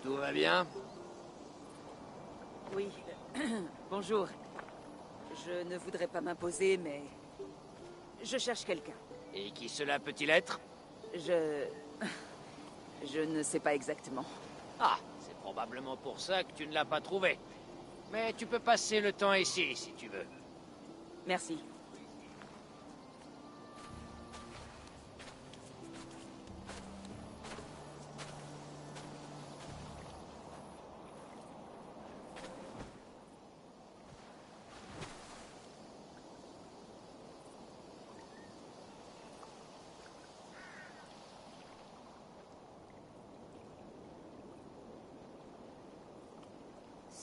Tout va bien? Oui. Bonjour. Je ne voudrais pas m'imposer, mais... je cherche quelqu'un. Et qui cela peut-il être? Je ne sais pas exactement. Ah, c'est probablement pour ça que tu ne l'as pas trouvé. Mais tu peux passer le temps ici, si tu veux. Merci.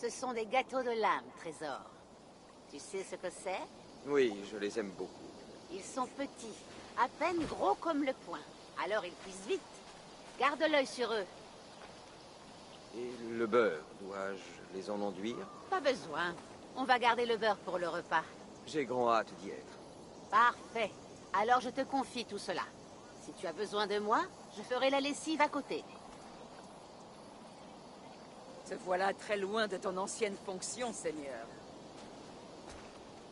Ce sont des gâteaux de l'âme, Trésor. Tu sais ce que c'est? Oui, je les aime beaucoup. Ils sont petits, à peine gros comme le poing. Alors ils cuisent vite. Garde l'œil sur eux. Et le beurre, dois-je les en enduire? Pas besoin. On va garder le beurre pour le repas. J'ai grand hâte d'y être. Parfait. Alors je te confie tout cela. Si tu as besoin de moi, je ferai la lessive à côté. Te voilà très loin de ton ancienne fonction, Seigneur.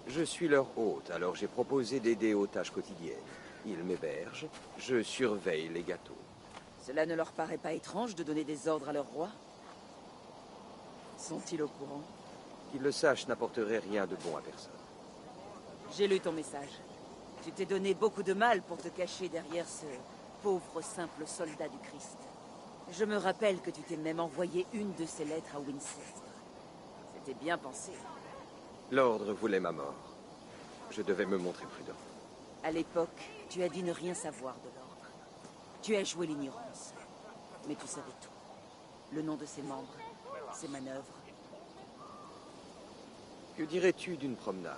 Je suis leur hôte, alors j'ai proposé d'aider aux tâches quotidiennes. Ils m'hébergent, je surveille les gâteaux. Cela ne leur paraît pas étrange de donner des ordres à leur roi? Sont-ils au courant? Qu'ils le sachent n'apporterait rien de bon à personne. J'ai lu ton message. Tu t'es donné beaucoup de mal pour te cacher derrière ce pauvre simple soldat du Christ. Je me rappelle que tu t'es même envoyé une de ces lettres à Winchester. C'était bien pensé. L'ordre voulait ma mort. Je devais me montrer prudent. À l'époque, tu as dit ne rien savoir de l'ordre. Tu as joué l'ignorance. Mais tu savais tout. Le nom de ses membres, ses manœuvres. Que dirais-tu d'une promenade?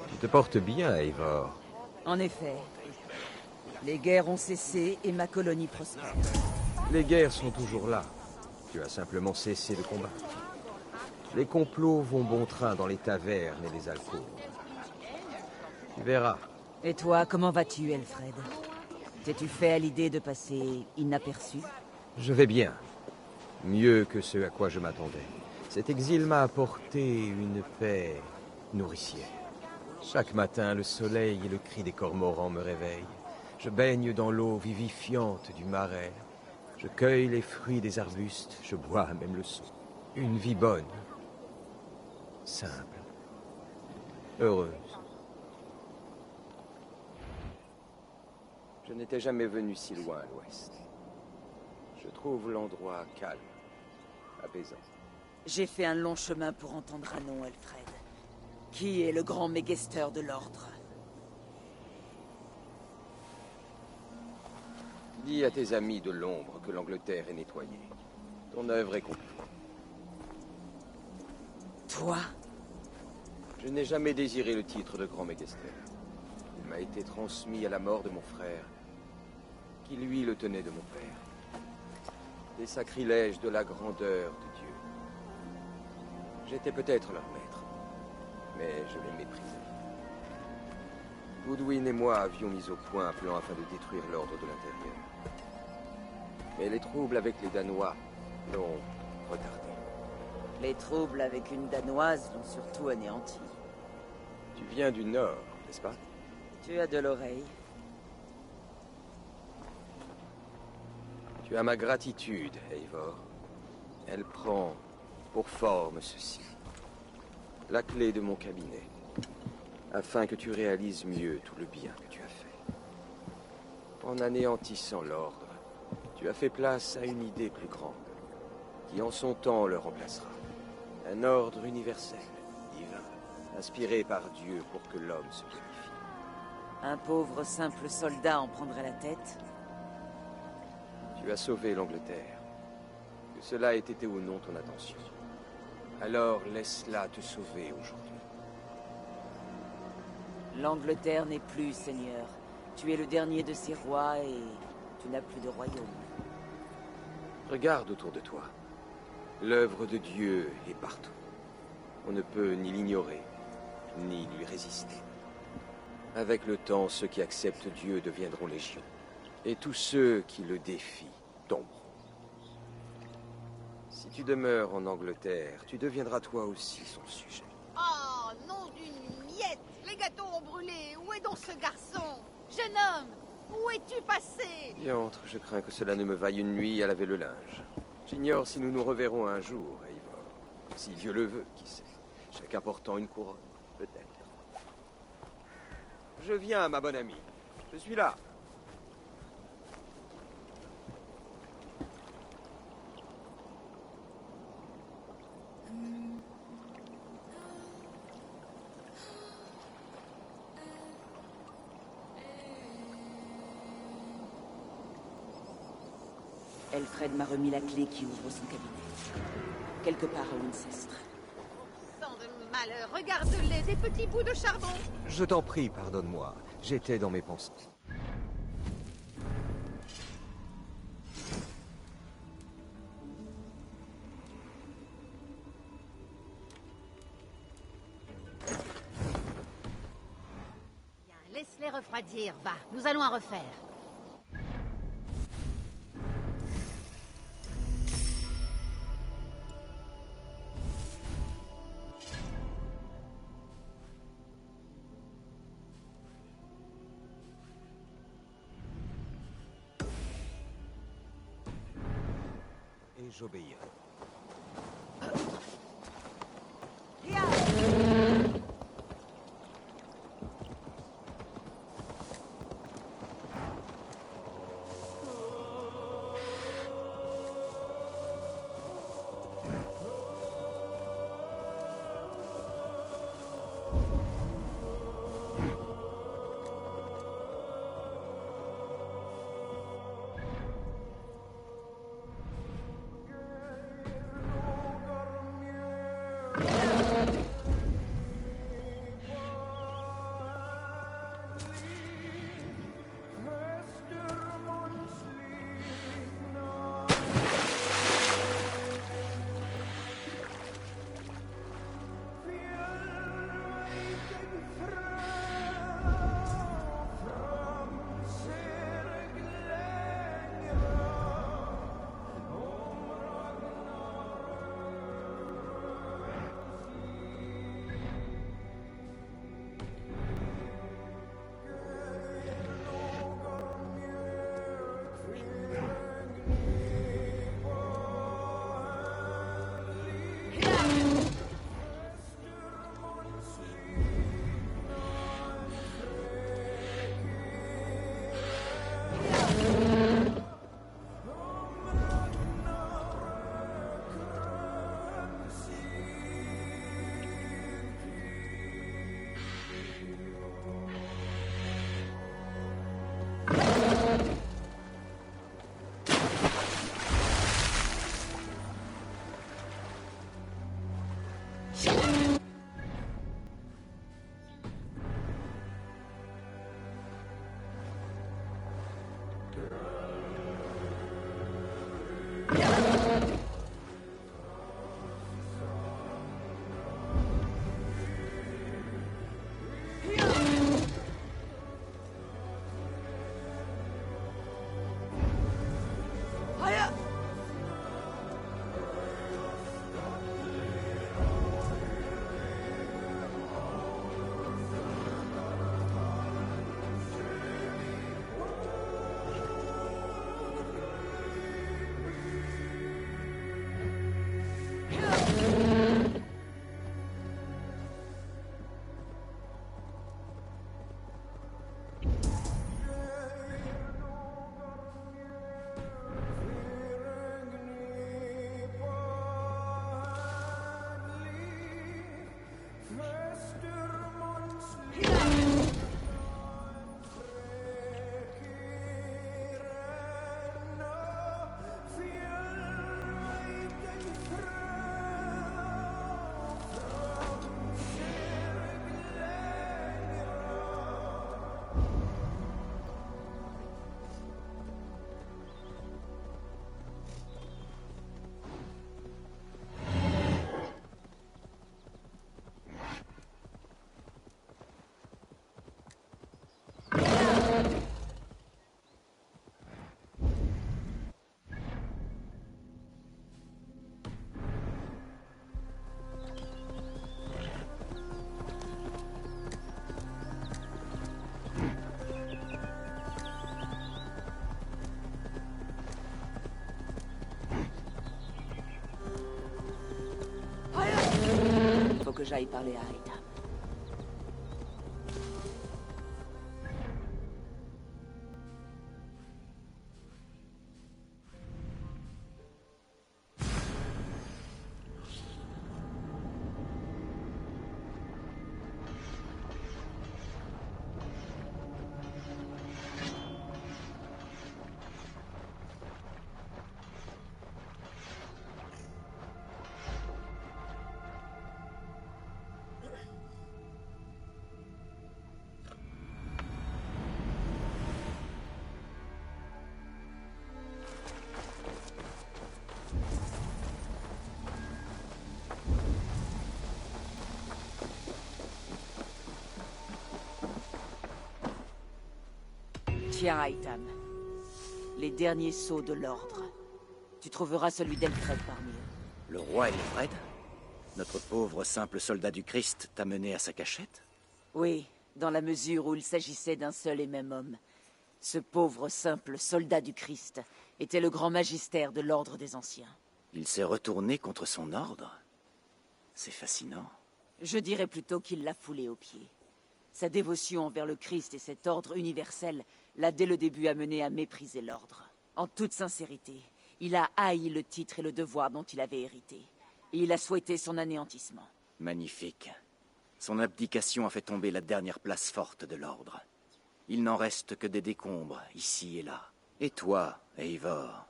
Tu te portes bien, Eivor. En effet. Les guerres ont cessé et ma colonie prospère. Les guerres sont toujours là. Tu as simplement cessé de combattre. Les complots vont bon train dans les tavernes et les alcôves. Tu verras. Et toi, comment vas-tu, Elfred? T'es-tu fait à l'idée de passer inaperçu? Je vais bien. Mieux que ce à quoi je m'attendais. Cet exil m'a apporté une paix nourricière. Chaque matin, le soleil et le cri des cormorans me réveillent. Je baigne dans l'eau vivifiante du marais. Je cueille les fruits des arbustes. Je bois même le sang. Une vie bonne. Simple. Heureuse. Je n'étais jamais venu si loin à l'ouest. Je trouve l'endroit calme, apaisant. J'ai fait un long chemin pour entendre un nom, Elfred. Qui est le grand Mégesteur de l'Ordre? Dis à tes amis de l'ombre que l'Angleterre est nettoyée. Ton œuvre est complète. Toi? Je n'ai jamais désiré le titre de grand Mégesteur. Il m'a été transmis à la mort de mon frère, qui lui le tenait de mon père. Des sacrilèges de la grandeur de Dieu. J'étais peut-être leur maître, mais je les méprisais. Goodwin et moi avions mis au point un plan afin de détruire l'ordre de l'intérieur. Mais les troubles avec les Danois l'ont retardé. Les troubles avec une Danoise l'ont surtout anéanti. Tu viens du Nord, n'est-ce pas? Tu as de l'oreille. Tu as ma gratitude, Eivor. Elle prend pour forme ceci. La clé de mon cabinet. Afin que tu réalises mieux tout le bien que tu as fait. En anéantissant l'ordre, tu as fait place à une idée plus grande, qui en son temps le remplacera. Un ordre universel, divin, inspiré par Dieu pour que l'homme se glorifie. Un pauvre simple soldat en prendrait la tête? Tu as sauvé l'Angleterre. Que cela ait été ou non ton intention. Alors laisse-la te sauver aujourd'hui. L'Angleterre n'est plus, Seigneur. Tu es le dernier de ses rois et tu n'as plus de royaume. Regarde autour de toi. L'œuvre de Dieu est partout. On ne peut ni l'ignorer, ni lui résister. Avec le temps, ceux qui acceptent Dieu deviendront légion. Et tous ceux qui le défient tomberont. Si tu demeures en Angleterre, tu deviendras toi aussi son sujet. Oh, nom d'une miette! Les gâteaux ont brûlé! Où est donc ce garçon? Jeune homme! Où es-tu passé? Diantre, je crains que cela ne me vaille une nuit à laver le linge. J'ignore si nous nous reverrons un jour, Eivor. Si Dieu le veut, qui sait. Chacun portant une couronne, peut-être. Je viens, ma bonne amie. Je suis là. Elfred m'a remis la clé qui ouvre son cabinet. Quelque part à Wincestre. Sang de malheur, regarde-les, des petits bouts de charbon! Je t'en prie, pardonne-moi. J'étais dans mes pensées. Bien, laisse-les refroidir, va, nous allons en refaire. Et j'obéirai. j'aille parler à Aida. Tiens, Aitam. Les derniers sceaux de l'ordre. Tu trouveras celui d'Elfred parmi eux. Le roi Elfred? Notre pauvre simple soldat du Christ t'a mené à sa cachette? Oui, dans la mesure où il s'agissait d'un seul et même homme. Ce pauvre simple soldat du Christ était le grand magistère de l'ordre des Anciens. Il s'est retourné contre son ordre? C'est fascinant. Je dirais plutôt qu'il l'a foulé aux pieds. Sa dévotion envers le Christ et cet ordre universel l'a dès le début amené à mépriser l'ordre. En toute sincérité, il a haï le titre et le devoir dont il avait hérité. Et il a souhaité son anéantissement. Magnifique. Son abdication a fait tomber la dernière place forte de l'ordre. Il n'en reste que des décombres, ici et là. Et toi, Eivor,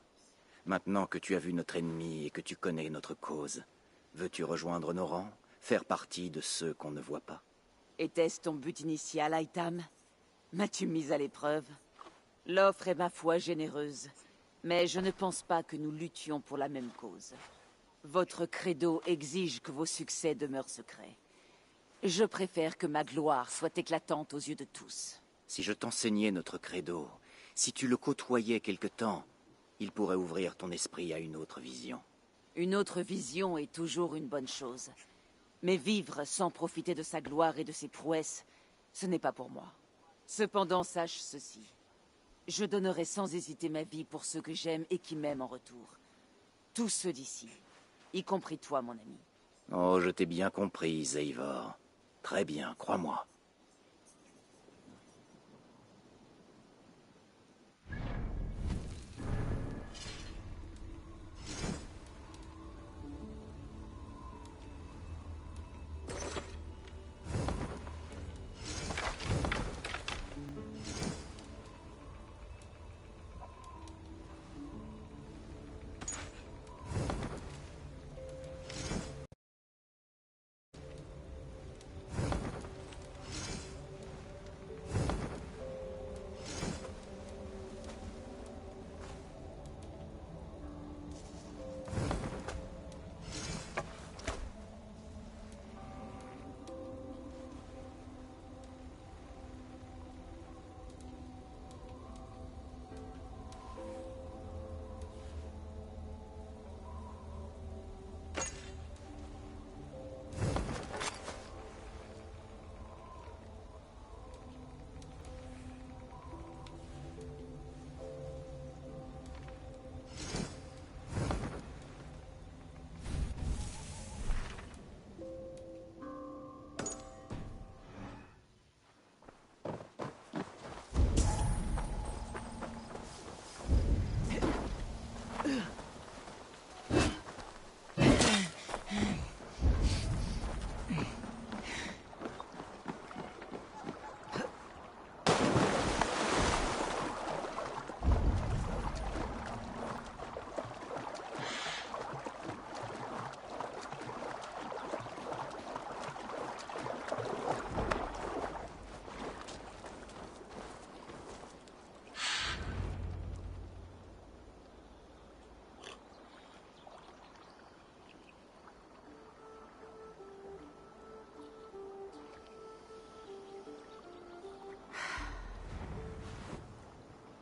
maintenant que tu as vu notre ennemi et que tu connais notre cause, veux-tu rejoindre nos rangs, faire partie de ceux qu'on ne voit pas? Était-ce ton but initial, Aitam? M'as-tu mise à l'épreuve? L'offre est ma foi généreuse, mais je ne pense pas que nous luttions pour la même cause. Votre credo exige que vos succès demeurent secrets. Je préfère que ma gloire soit éclatante aux yeux de tous. Si je t'enseignais notre credo, si tu le côtoyais quelque temps, il pourrait ouvrir ton esprit à une autre vision. Une autre vision est toujours une bonne chose. Mais vivre sans profiter de sa gloire et de ses prouesses, ce n'est pas pour moi. Cependant, sache ceci. Je donnerai sans hésiter ma vie pour ceux que j'aime et qui m'aiment en retour. Tous ceux d'ici, y compris toi, mon ami. Oh, je t'ai bien compris, Eivor. Très bien, crois-moi.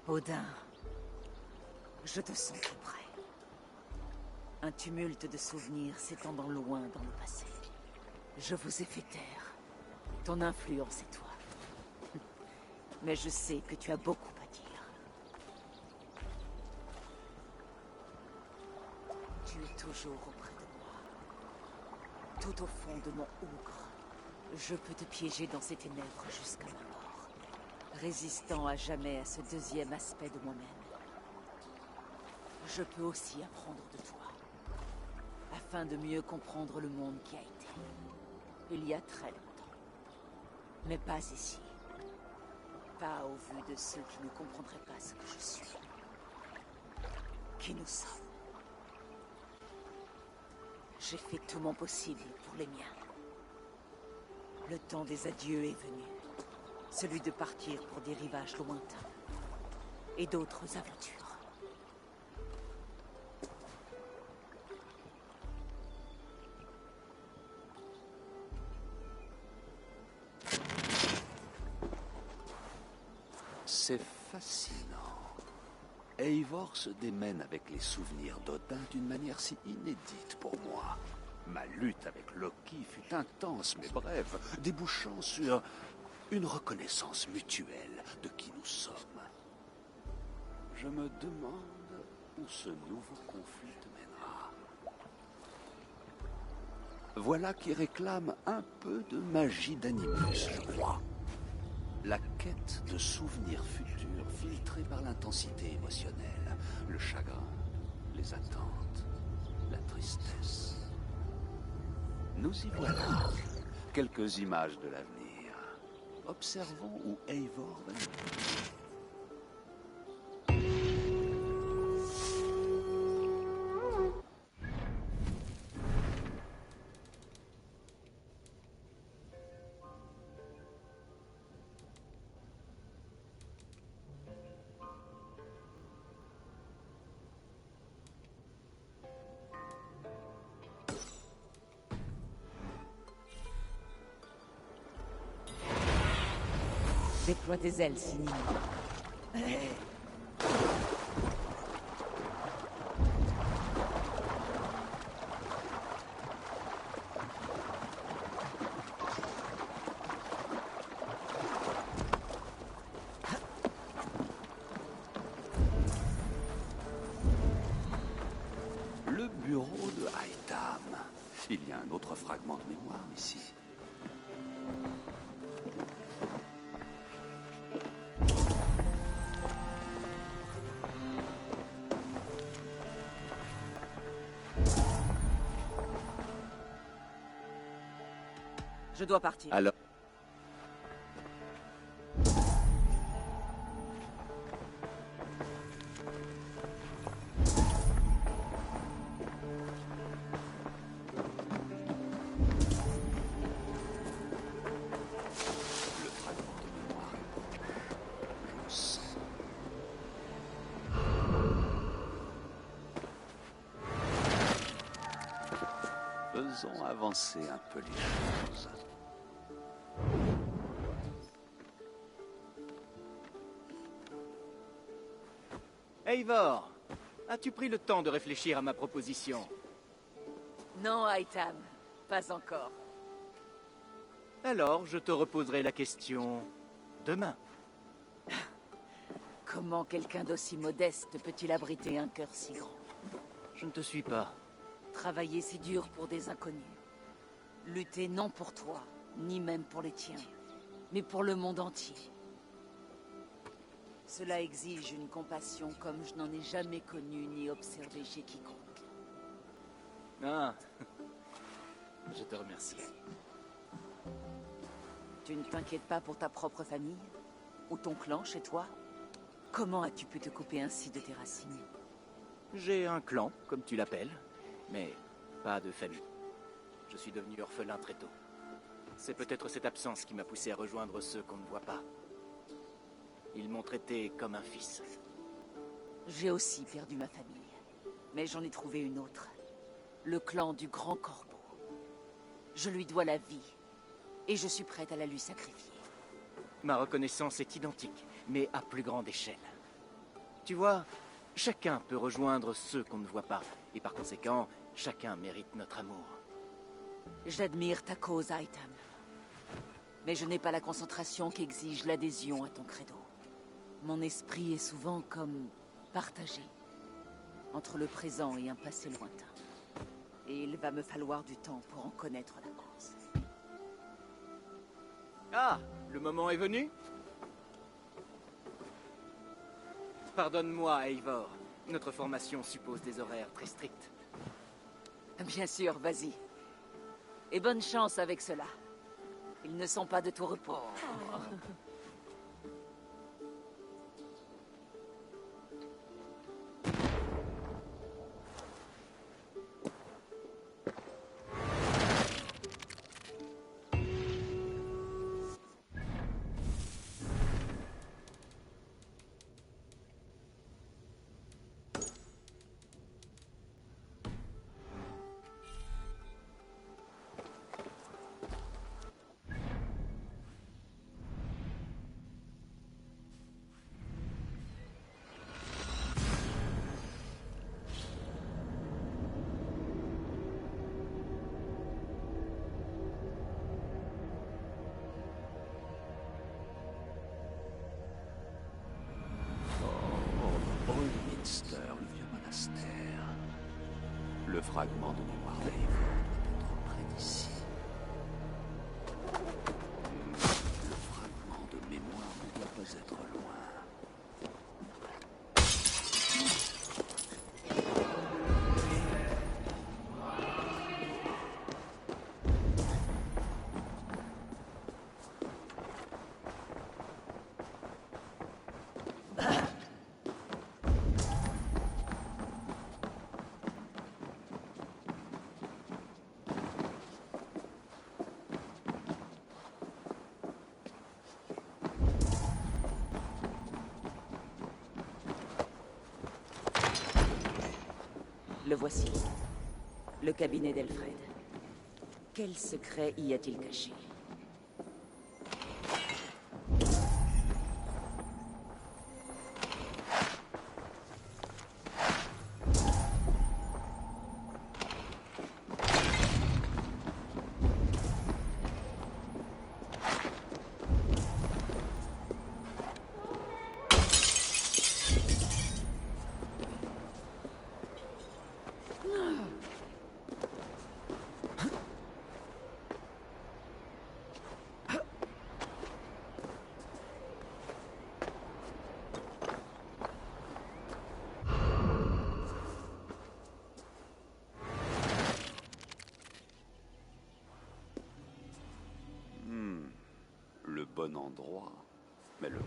Odin, je te sens tout près. Un tumulte de souvenirs s'étendant loin dans le passé. Je vous ai fait taire. Ton influence et toi. Mais je sais que tu as beaucoup à dire. Tu es toujours auprès de moi. tout au fond de mon ougre, je peux te piéger dans ces ténèbres jusqu'à ma mort, résistant à jamais à ce deuxième aspect de moi-même. Je peux aussi apprendre de toi, afin de mieux comprendre le monde qui a été, il y a très longtemps. Mais pas ici. Pas au vu de ceux qui ne comprendraient pas ce que je suis. Qui nous sommes. J'ai fait tout mon possible pour les miens. Le temps des adieux est venu. Celui de partir pour des rivages lointains. Et d'autres aventures. C'est fascinant. Eivor se démène avec les souvenirs d'Odin d'une manière si inédite pour moi. Ma lutte avec Loki fut intense mais brève, débouchant sur une reconnaissance mutuelle de qui nous sommes. Je me demande où ce nouveau conflit te mènera. Voilà qui réclame un peu de magie d'Animus, je crois. La quête de souvenirs futurs filtrés par l'intensité émotionnelle, le chagrin, les attentes, la tristesse. Nous y voilà. Quelques images de l'avenir. Observons où Eivor va nous mener. Déploie tes ailes, Sinine. Le bureau de Haitham. Il y a un autre fragment de mémoire ici. Je dois partir. Alors, Le fragment de mémoire est proche. Je le sens. Faisons avancer un peu les choses. Eivor, as-tu pris le temps de réfléchir à ma proposition? Non, Haitham. Pas encore. Alors, je te reposerai la question demain. Comment quelqu'un d'aussi modeste peut-il abriter un cœur si grand? Je ne te suis pas. Travailler si dur pour des inconnus. Lutter non pour toi, ni même pour les tiens, mais pour le monde entier. Cela exige une compassion comme je n'en ai jamais connue ni observée chez quiconque. Ah, je te remercie. Tu ne t'inquiètes pas pour ta propre famille? Ou ton clan chez toi? Comment as-tu pu te couper ainsi de tes racines? J'ai un clan, comme tu l'appelles, mais pas de famille. Je suis devenu orphelin très tôt. C'est peut-être cette absence qui m'a poussé à rejoindre ceux qu'on ne voit pas. Ils m'ont traité comme un fils. J'ai aussi perdu ma famille. Mais j'en ai trouvé une autre. Le clan du Grand Corbeau. Je lui dois la vie. Et je suis prête à la lui sacrifier. Ma reconnaissance est identique, mais à plus grande échelle. Tu vois, chacun peut rejoindre ceux qu'on ne voit pas. Et par conséquent, chacun mérite notre amour. J'admire ta cause, Haitham. Mais je n'ai pas la concentration qu'exige l'adhésion à ton credo. Mon esprit est souvent comme partagé entre le présent et un passé lointain. Et il va me falloir du temps pour en connaître la cause. Ah, le moment est venu? Pardonne-moi, Eivor. Notre formation suppose des horaires très stricts. Bien sûr, vas-y. Et bonne chance avec cela. Ils ne sont pas de tout repos. Minster, le vieux monastère. Le fragment de mémoire d'Eivor doit être près d'ici. Le fragment de mémoire ne doit pas être loin. Le voici. Le cabinet d'Elfred. Quel secret y a-t-il caché? Le bon endroit, mais le...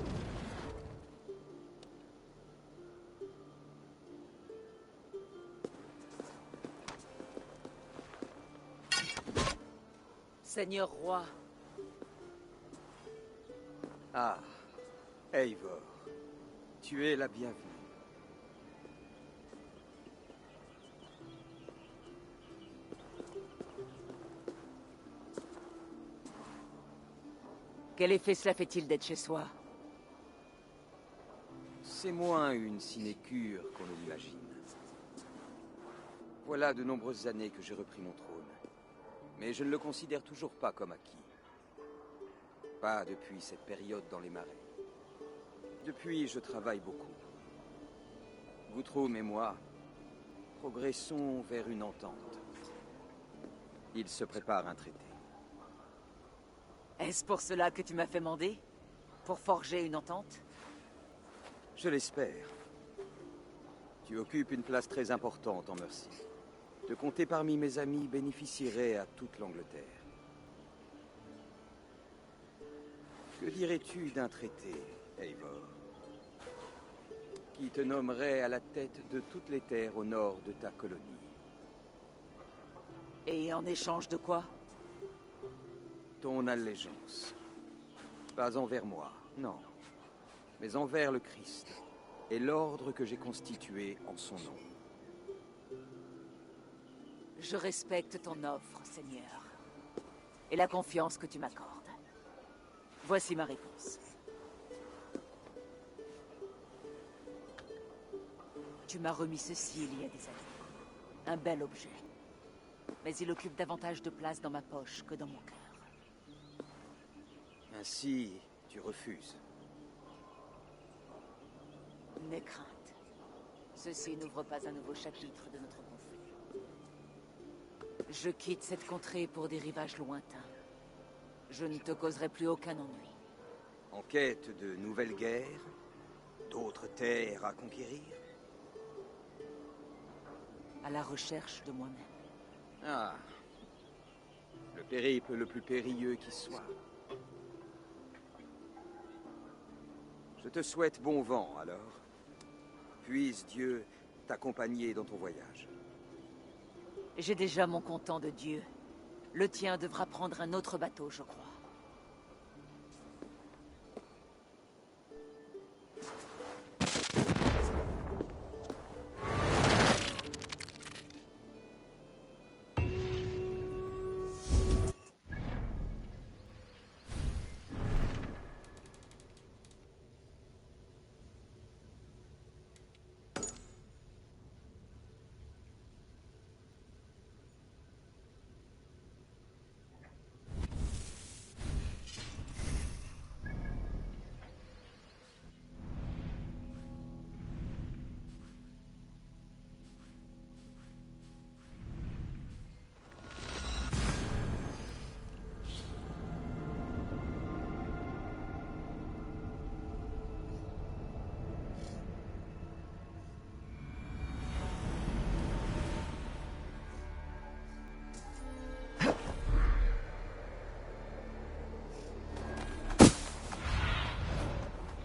Seigneur roi, Ah, Eivor, tu es la bienvenue. quel effet cela fait-il d'être chez soi? C'est moins une sinécure qu'on ne l'imagine. Voilà de nombreuses années que j'ai repris mon trône. Mais je ne le considère toujours pas comme acquis. Pas depuis cette période dans les marais. Depuis, je travaille beaucoup. Guthrum et moi progressons vers une entente. Il se prépare un traité. Est-ce pour cela que tu m'as fait mander? Pour forger une entente? Je l'espère. Tu occupes une place très importante en Mercie. Te compter parmi mes amis bénéficierait à toute l'Angleterre. Que dirais-tu d'un traité, Eivor, qui te nommerait à la tête de toutes les terres au nord de ta colonie? Et en échange de quoi? Ton allégeance. Pas envers moi, non. Mais envers le Christ et l'ordre que j'ai constitué en son nom. Je respecte ton offre, Seigneur. Et la confiance que tu m'accordes. Voici ma réponse. Tu m'as remis ceci il y a des années. Un bel objet. Mais il occupe davantage de place dans ma poche que dans mon cœur. Ainsi, tu refuses. N'aie crainte. Ceci n'ouvre pas un nouveau chapitre de notre conflit. Je quitte cette contrée pour des rivages lointains. Je ne te causerai plus aucun ennui. En quête de nouvelles guerres, d'autres terres à conquérir. À la recherche de moi-même. Ah, le périple le plus périlleux qui soit. Je te souhaite bon vent, alors. Puisse Dieu t'accompagner dans ton voyage. J'ai déjà mon content de Dieu. Le tien devra prendre un autre bateau, je crois.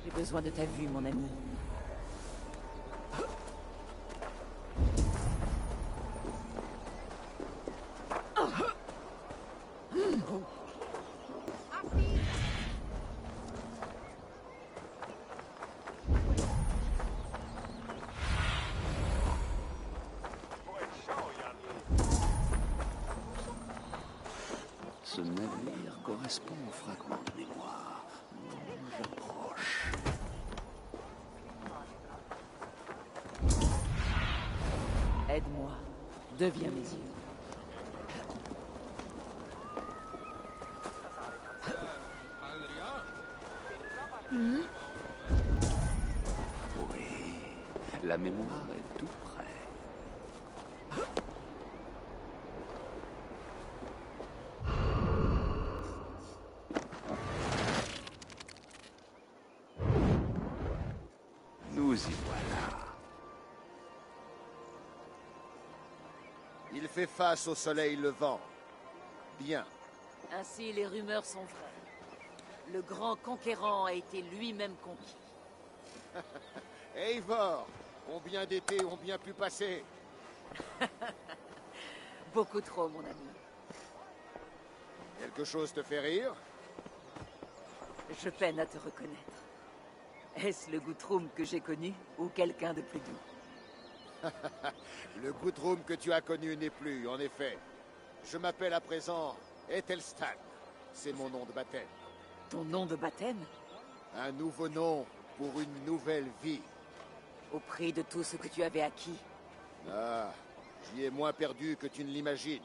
J'ai besoin de ta vue, mon ami. Ce navire correspond au fragment de mémoire. J'approche. Aide-moi. Deviens mes yeux. Oui, la mémoire est tout près. Nous y voilà. Il fait face au soleil levant. Bien. Ainsi, les rumeurs sont vraies. Le grand conquérant a été lui-même conquis. Eivor, combien d'étés ont bien pu passer? Beaucoup trop, mon ami. Quelque chose te fait rire? Je peine à te reconnaître. Est-ce le Guthrum que j'ai connu ou quelqu'un de plus doux? Le Guthrum que tu as connu n'est plus, en effet. Je m'appelle à présent Ethelstan. C'est mon nom de baptême. Ton nom de baptême? Un nouveau nom pour une nouvelle vie. Au prix de tout ce que tu avais acquis. Ah, j'y ai moins perdu que tu ne l'imagines.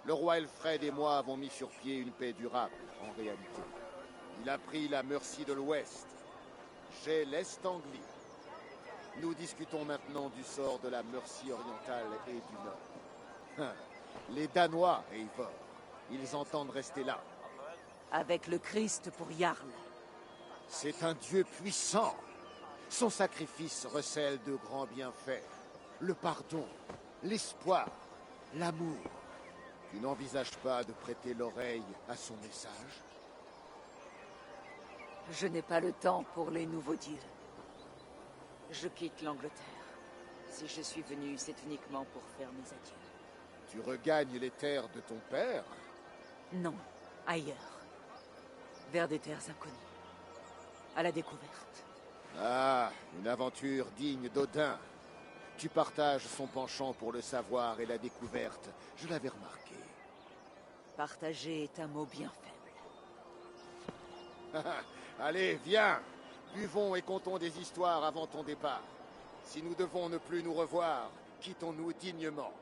Le roi Elfred et moi avons mis sur pied une paix durable, en réalité. Il a pris la Mercie de l'Ouest. J'ai l'Est Anglie. Nous discutons maintenant du sort de la Mercie orientale et du Nord. Les Danois, Eivor, ils entendent rester là. Avec le Christ pour Jarl. C'est un Dieu puissant. Son sacrifice recèle de grands bienfaits. Le pardon, l'espoir, l'amour. Tu n'envisages pas de prêter l'oreille à son message? Je n'ai pas le temps pour les nouveaux dieux. Je quitte l'Angleterre. Si je suis venu, c'est uniquement pour faire mes adieux. Tu regagnes les terres de ton père? Non, ailleurs. Vers des terres inconnues. À la découverte. Ah, une aventure digne d'Odin. Tu partages son penchant pour le savoir et la découverte. Je l'avais remarqué. Partager est un mot bien faible. Allez, viens. Buvons et contons des histoires avant ton départ. Si nous devons ne plus nous revoir, quittons-nous dignement.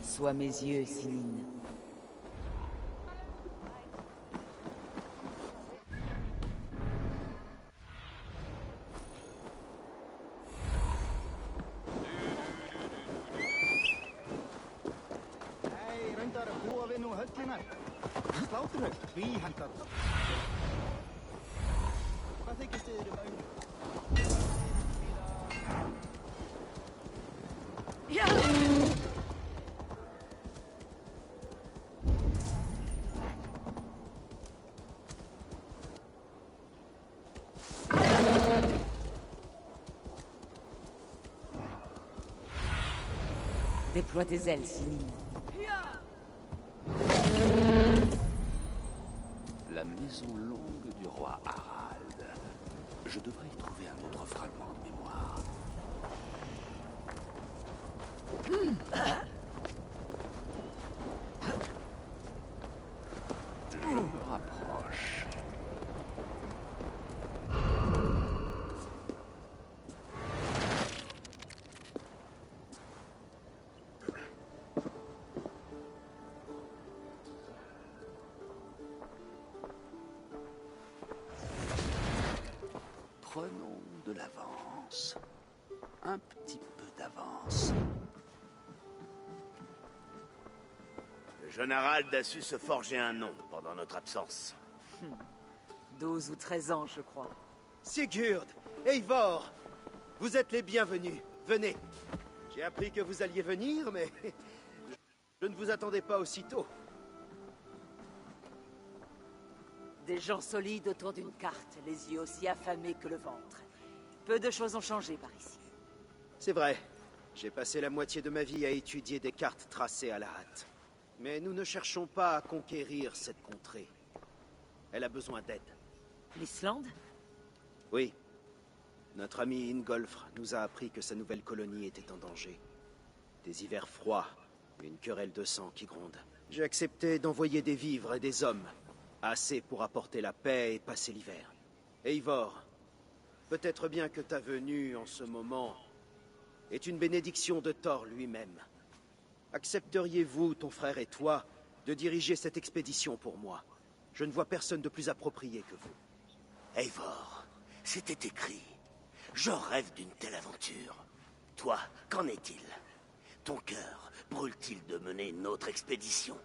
Sois mes yeux, Sinine. Nei, reyndar búa við nú höllina. Sláturhöll, tvíhendar. Hvað þykist þið auðvitað? Déploie tes ailes, Sinine. La maison longue du roi Harald. Je devrais y trouver un autre fragment de mémoire. Je me rapproche. Prenons de l'avance. Un petit peu d'avance. Le jeune Harald a su se forger un nom pendant notre absence. 12 ou 13 ans, je crois. Sigurd, Eivor, vous êtes les bienvenus. Venez. J'ai appris que vous alliez venir, mais je ne vous attendais pas aussitôt. Des gens solides autour d'une carte, les yeux aussi affamés que le ventre. Peu de choses ont changé par ici. C'est vrai. J'ai passé la moitié de ma vie à étudier des cartes tracées à la hâte. Mais nous ne cherchons pas à conquérir cette contrée. Elle a besoin d'aide. L'Islande? Oui. Notre ami Ingolfr nous a appris que sa nouvelle colonie était en danger. Des hivers froids, une querelle de sang qui gronde. J'ai accepté d'envoyer des vivres et des hommes. Assez pour apporter la paix et passer l'hiver. Eivor, peut-être bien que ta venue en ce moment est une bénédiction de Thor lui-même. Accepteriez-vous, ton frère et toi, de diriger cette expédition pour moi? Je ne vois personne de plus approprié que vous. Eivor, c'était écrit. Je rêve d'une telle aventure. Toi, qu'en est-il? Ton cœur brûle-t-il de mener une autre expédition?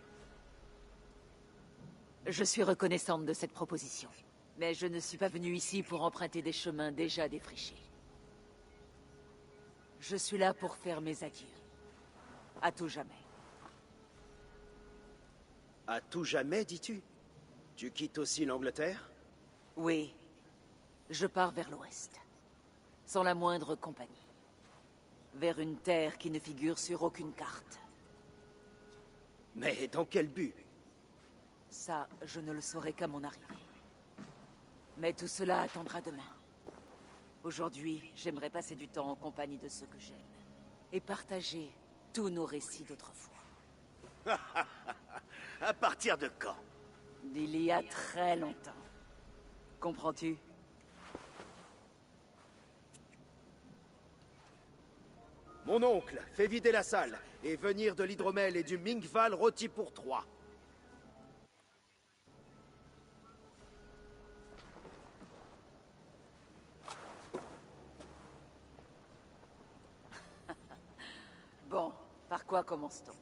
Je suis reconnaissante de cette proposition. Mais je ne suis pas venue ici pour emprunter des chemins déjà défrichés. Je suis là pour faire mes adieux. À tout jamais. À tout jamais, dis-tu? Tu quittes aussi l'Angleterre? Oui. Je pars vers l'ouest. Sans la moindre compagnie. Vers une terre qui ne figure sur aucune carte. Mais dans quel but? Ça, je ne le saurai qu'à mon arrivée. Mais tout cela attendra demain. Aujourd'hui, j'aimerais passer du temps en compagnie de ceux que j'aime. Et partager tous nos récits d'autrefois. À partir de quand? D'il y a très longtemps. Comprends-tu? Mon oncle fait vider la salle et venir de l'hydromel et du Mingval rôti pour 3. Bon, par quoi commence-t-on?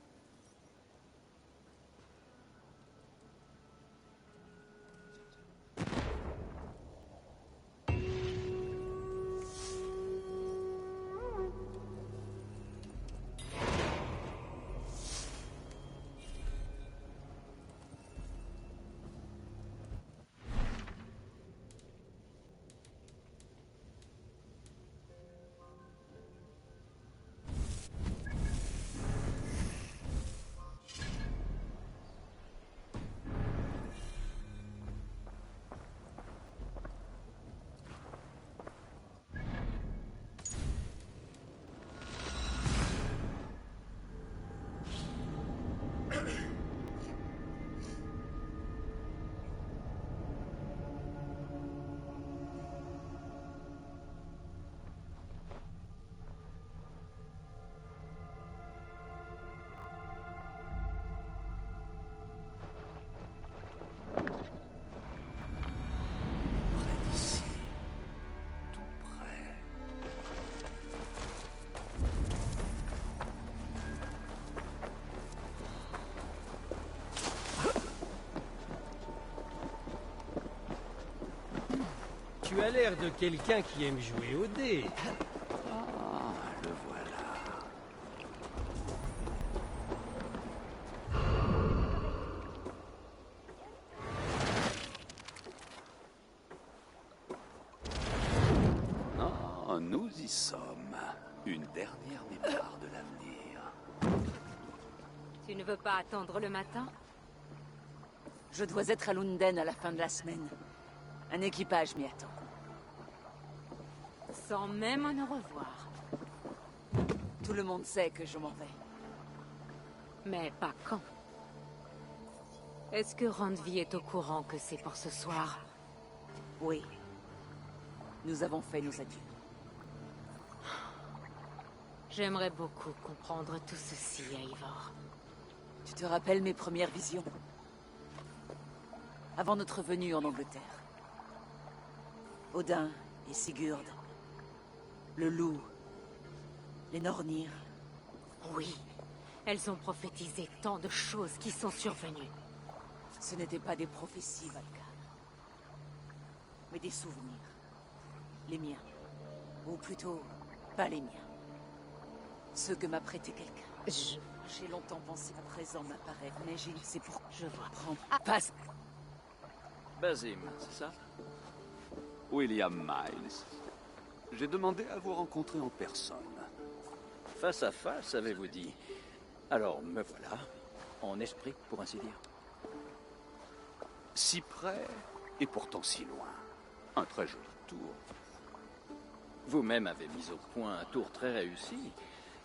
tu as l'air de quelqu'un qui aime jouer au dé. Ah, le voilà. Ah, nous y sommes. Une dernière mémoire de l'avenir. Tu ne veux pas attendre le matin? Je dois être à Lunden à la fin de la semaine. Un équipage m'y attend. Sans même en revoir. Tout le monde sait que je m'en vais. Mais pas quand. Est-ce que Randvi est au courant que c'est pour ce soir? Oui. Nous avons fait nos adieux. J'aimerais beaucoup comprendre tout ceci, Eivor. Tu te rappelles mes premières visions? Avant notre venue en Angleterre. Odin et Sigurd. Le loup. Les Nornir. Oui. Elles ont prophétisé tant de choses qui sont survenues. Ce n'étaient pas des prophéties, Valka. Mais des souvenirs. Les miens. Ou plutôt, pas les miens. Ceux que m'a prêté quelqu'un. J'ai longtemps pensé à présent m'apparaître, mais c'est pour... Je vois. Prends. Passe. Basim, c'est ça? William Miles. J'ai demandé à vous rencontrer en personne. Face à face, avez-vous dit? Alors, me voilà. En esprit, pour ainsi dire. Si près, et pourtant si loin. Un très joli tour. Vous-même avez mis au point un tour très réussi.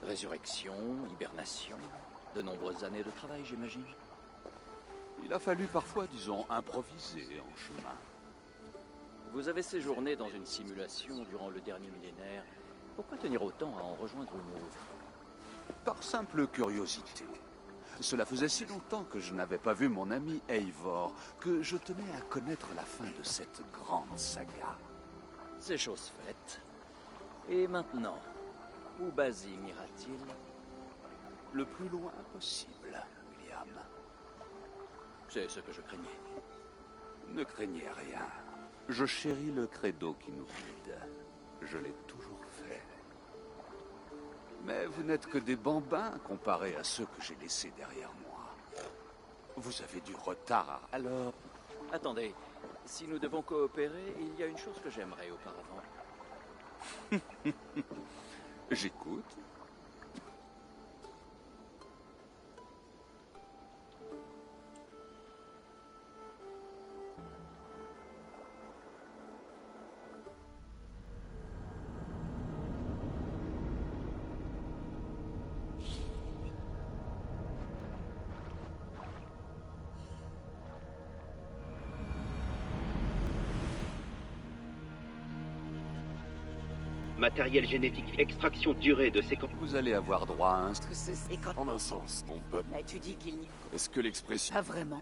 Résurrection, hibernation, de nombreuses années de travail, j'imagine. Il a fallu parfois, disons, improviser en chemin. Vous avez séjourné dans une simulation durant le dernier millénaire. Pourquoi tenir autant à en rejoindre une autre? Par simple curiosité. Cela faisait si longtemps que je n'avais pas vu mon ami Eivor que je tenais à connaître la fin de cette grande saga. C'est chose faite. Et maintenant, où Basim ira-t-il? Le plus loin possible, William. C'est ce que je craignais. Ne craignez rien. Je chéris le credo qui nous guide. Je l'ai toujours fait. Mais vous n'êtes que des bambins comparés à ceux que j'ai laissés derrière moi. Vous avez du retard, alors... Attendez, si nous devons coopérer, il y a une chose que j'aimerais auparavant. J'écoute. Matériel génétique, extraction durée de séquences. Vous allez avoir droit à un... En un sens, mon peuple. Mais tu dis qu'il n'y... Est-ce que l'expression... Pas vraiment.